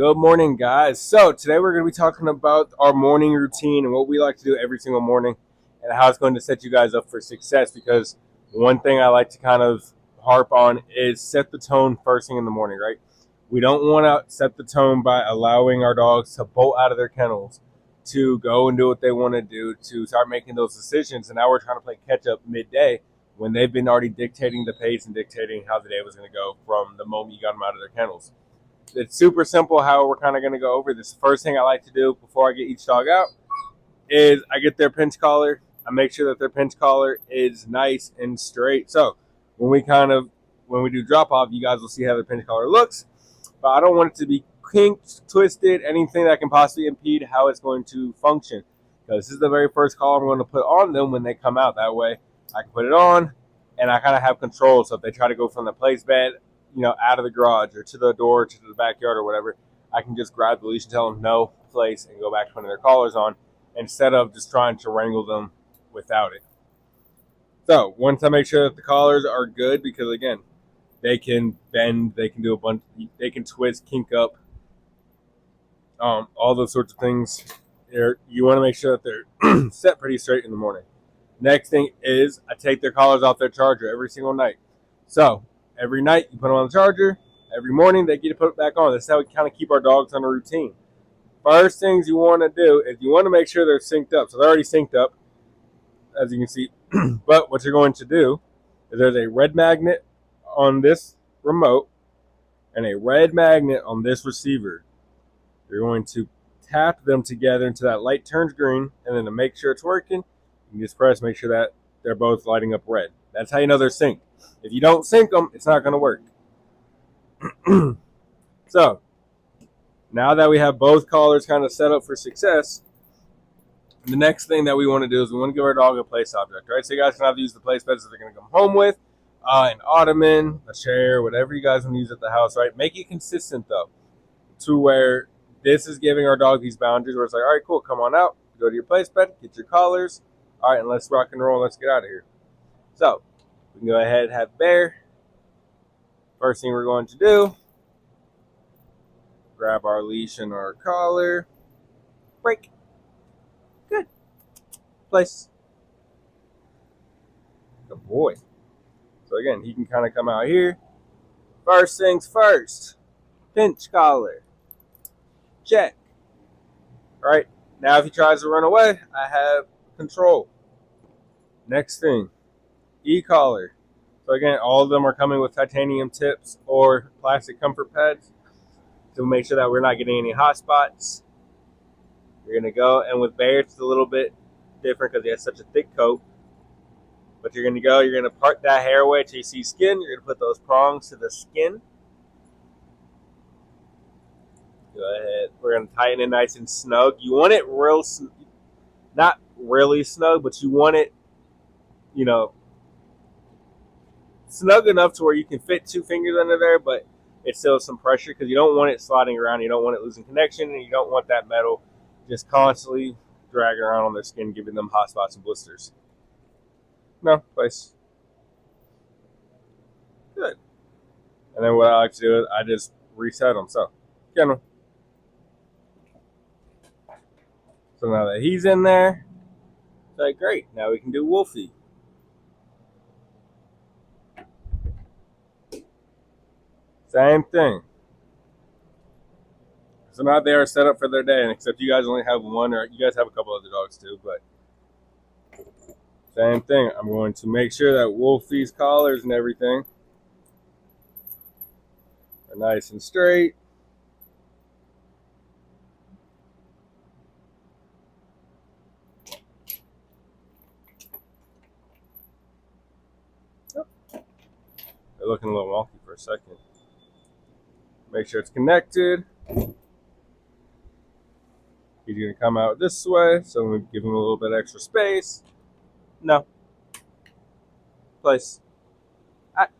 Good morning, guys. So today we're going to be talking about our morning routine and what we like to do every single morning and how it's going to set you guys up for success. Because one thing I like to kind of harp on is set the tone first thing in the morning, right? We don't want to set the tone by allowing our dogs to bolt out of their kennels, to go and do what they want to do, to start making those decisions. And now we're trying to play catch up midday when they've been already dictating the pace and dictating how the day was going to go from the moment you got them out of their kennels. It's super simple how we're kind of going to go over this. First thing I like to do before I get each dog out is I get their pinch collar. I make sure that their pinch collar is nice and straight. So when we do drop off, you guys will see how the pinch collar looks. But I don't want it to be kinked, twisted, anything that can possibly impede how it's going to function. Because this is the very first collar I'm going to put on them when they come out. That way I can put it on and I kind of have control. So if they try to go from the place bed, out of the garage or to the door, to the backyard or whatever, I can just grab the leash and tell them no place and go back to putting their collars on instead of just trying to wrangle them without it. So once I make sure that the collars are good, because again, they can bend, they can do a bunch, they can twist, kink up, all those sorts of things. You want to make sure that they're set pretty straight in the morning. Next thing is I take their collars off their charger every single night. So every night you put them on the charger. Every morning they get to put it back on. That's how we kind of keep our dogs on a routine. First things you want to do is you want to make sure they're synced up. So they're already synced up, as you can see. But what you're going to do is there's a red magnet on this remote and a red magnet on this receiver. You're going to tap them together until that light turns green, and then to make sure it's working, you just press, make sure that they're both lighting up red. That's how you know they're synced. If you don't sync them, it's not going to work. So, now that we have both collars kind of set up for success, the next thing that we want to do is we want to give our dog a place object, right? So you guys can have to use the place beds that they're going to come home with, an ottoman, a chair, whatever you guys want to use at the house, right? Make it consistent, though, to where this is giving our dog these boundaries where it's like, all right, cool, come on out, go to your place bed, get your collars, all right, and let's rock and roll, let's get out of here. So, we can go ahead and have Bear. First thing we're going to do, grab our leash and our collar. Break. Good. Place. Good boy. So again, he can kind of come out here. First things first. Pinch collar. Check. All right. Now if he tries to run away, I have control. Next thing. E-collar. So again, all of them are coming with titanium tips or plastic comfort pads to make sure that we're not getting any hot spots. You're going to go, and with Bear, it's a little bit different because he has such a thick coat. But you're going to part that hair away till you see skin. You're going to put those prongs to the skin. Go ahead. We're going to tighten it nice and snug. You want it not really snug, but you want it, snug enough to where you can fit two fingers under there, but it's still some pressure because you don't want it sliding around. You don't want it losing connection, and you don't want that metal just constantly dragging around on their skin, giving them hot spots and blisters. No, place. Good. And then what I like to do is I just reset them. So, So now that he's in there, it's like, great. Now we can do Wolfie. Same thing. So now they are set up for their day, and except you guys only have one, or you guys have a couple other dogs too, but same thing. I'm going to make sure that Wolfie's collars and everything are nice and straight. Oh. They're looking a little wonky for a second. Make sure it's connected. He's going to come out this way, so I'm going to give him a little bit extra space. No. Place. Okay,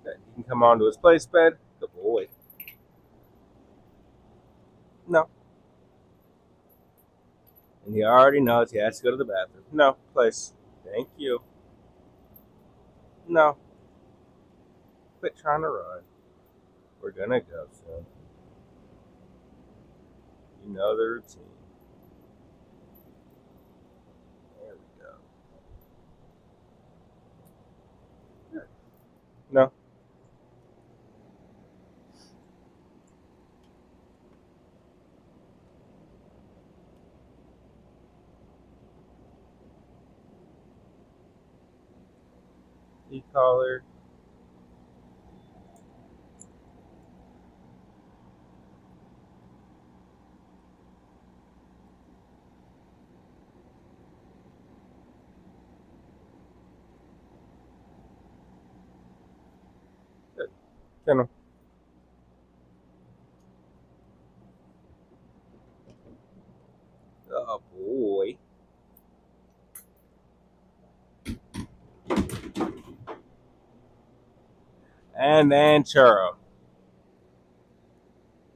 he can come onto his place bed. Good boy. No. And he already knows he has to go to the bathroom. No. Place. Thank you. No. Quit trying to run. We're gonna go soon. You know the routine. There we go. No. E-collar. Good. Kennel. Oh boy. And then Churro.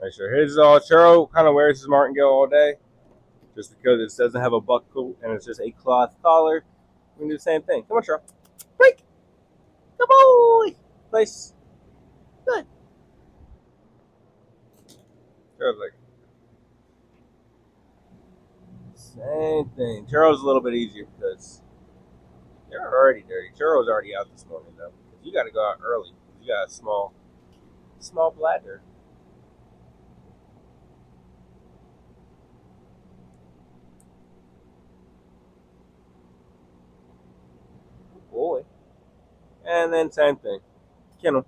Make sure his is all Churro kind of wears his martingale all day. Just because it doesn't have a buckle and it's just a cloth collar. We can do the same thing. Come on, Churro. Break. Good boy. Place. Good. Churro's like, same thing. Churro's a little bit easier because they're already dirty. Churro's already out this morning though. You got to go out early. You got a small bladder. Boy. And then same thing. Kennel.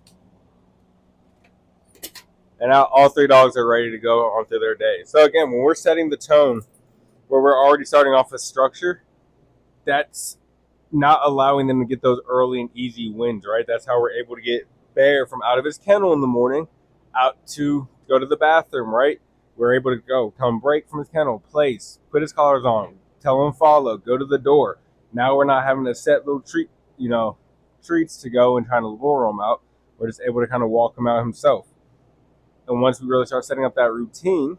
And now all three dogs are ready to go on through their day. So again, when we're setting the tone, where we're already starting off with structure, that's not allowing them to get those early and easy wins, right? That's how we're able to get Bear from out of his kennel in the morning out to go to the bathroom, right? We're able to go, come break from his kennel, place, put his collars on, tell him follow, go to the door. Now we're not having to set little treats to go and trying to lure him out. We're just able to kind of walk him out himself. And once we really start setting up that routine,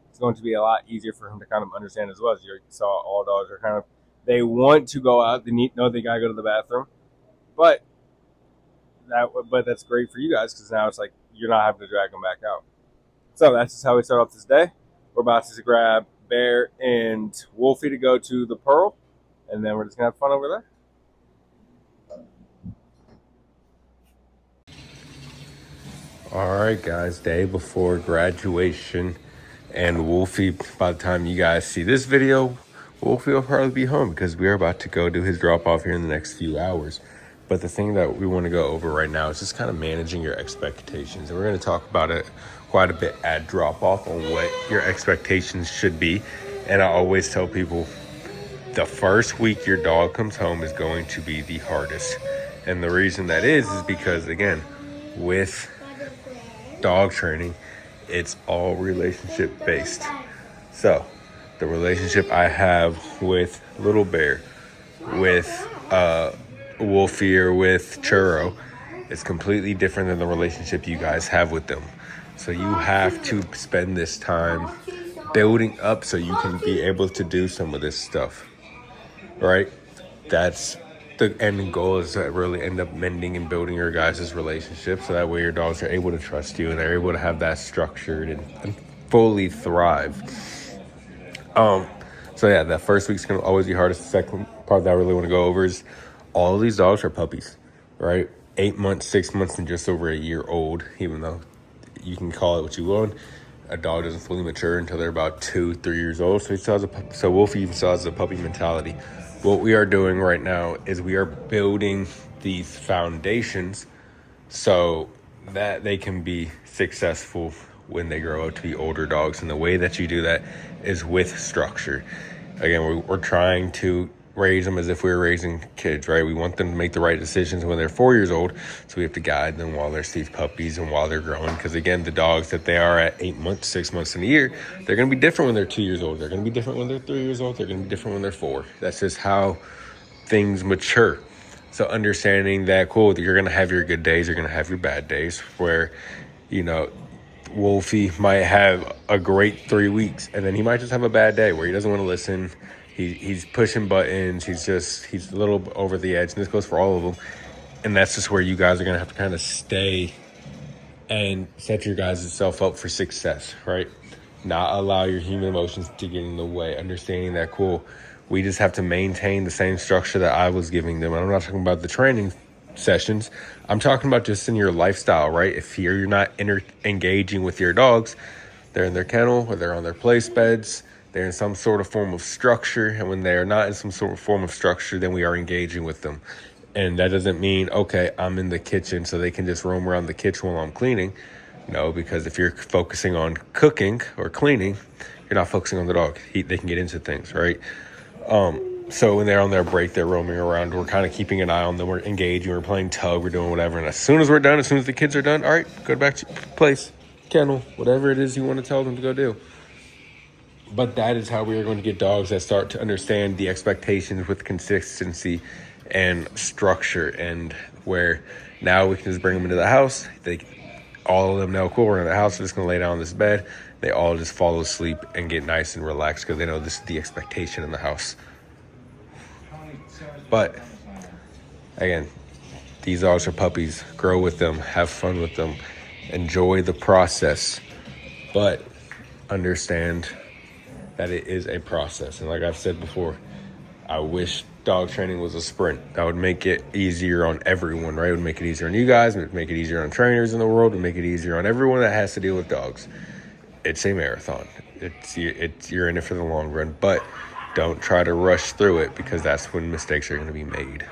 it's going to be a lot easier for him to kind of understand as well. As you saw, all dogs are kind of, they want to go out, know they gotta go to the bathroom, but that's great for you guys because now it's like you're not having to drag them back out. So that's just how we start off this day. We're about to grab Bear and Wolfie to go to the Pearl, and then we're just gonna have fun over there. All right, guys, day before graduation, and Wolfie, by the time you guys see this video, Wolfie will probably be home because we are about to go do his drop off here in the next few hours. But the thing that we want to go over right now is just kind of managing your expectations. And we're going to talk about it quite a bit at drop off on what your expectations should be. And I always tell people the first week your dog comes home is going to be the hardest. And the reason that is because, again, with dog training, it's all relationship based. So the relationship I have with Little Bear, with Wolfie, or with Churro is completely different than the relationship you guys have with them. So you have to spend this time building up so you can be able to do some of this stuff, right? That's the end goal, is to really end up mending and building your guys' relationship so that way your dogs are able to trust you and they're able to have that structured and fully thrive. So yeah, that first week's gonna always be hardest. The second part that I really want to go over is all of these dogs are puppies, right? 8 months, 6 months, and just over a year old, even though you can call it what you want. A dog doesn't fully mature until they're about 2-3 years old. So he still has so Wolfie even still has a puppy mentality. What we are doing right now is we are building these foundations so that they can be successful when they grow up to be older dogs. And the way that you do that is with structure. Again, we're trying to raise them as if we were raising kids, right? We want them to make the right decisions when they're 4 years old, so we have to guide them while they're these puppies and while they're growing. Because again, the dogs that they are at 8 months, 6 months in a year, they're going to be different when they're 2 years old. They're going to be different when they're 3 years old. They're going to be different when they're 4. That's just how things mature. So understanding that, cool, you're going to have your good days, you're going to have your bad days, where, Wolfie might have a great 3 weeks, and then he might just have a bad day where he doesn't want to listen. He's pushing buttons. He's a little over the edge, and this goes for all of them. And that's just where you guys are going to have to kind of stay and set your guys' self up for success, right? not allow your human emotions to get in the way, understanding that, cool, we just have to maintain the same structure that I was giving them. And I'm not talking about the training sessions. I'm talking about just in your lifestyle, right? If you're not engaging with your dogs, they're in their kennel or they're on their place beds, they're in some sort of form of structure. And when they are not in some sort of form of structure, then we are engaging with them. And that doesn't mean, okay, I'm in the kitchen so they can just roam around the kitchen while I'm cleaning. No, because if you're focusing on cooking or cleaning, you're not focusing on the dog. They can get into things, right? So when they're on their break, they're roaming around. We're kind of keeping an eye on them. We're engaging. We're playing tug. We're doing whatever. And as soon as we're done, as soon as the kids are done, all right, go back to your place, kennel, whatever it is you want to tell them to go do. But that is how we are going to get dogs that start to understand the expectations with consistency and structure, and where now we can just bring them into the house. All of them know, cool, we're in the house. We're just going to lay down on this bed. They all just fall asleep and get nice and relaxed because they know this is the expectation in the house. But again, these dogs are puppies. Grow with them, have fun with them, enjoy the process, but understand that it is a process. And like I've said before, I wish dog training was a sprint. That would make it easier on everyone, right? It would make it easier on you guys, it would make it easier on trainers in the world, it would make it easier on everyone that has to deal with dogs. It's a marathon. You're in it for the long run, but don't try to rush through it because that's when mistakes are going to be made.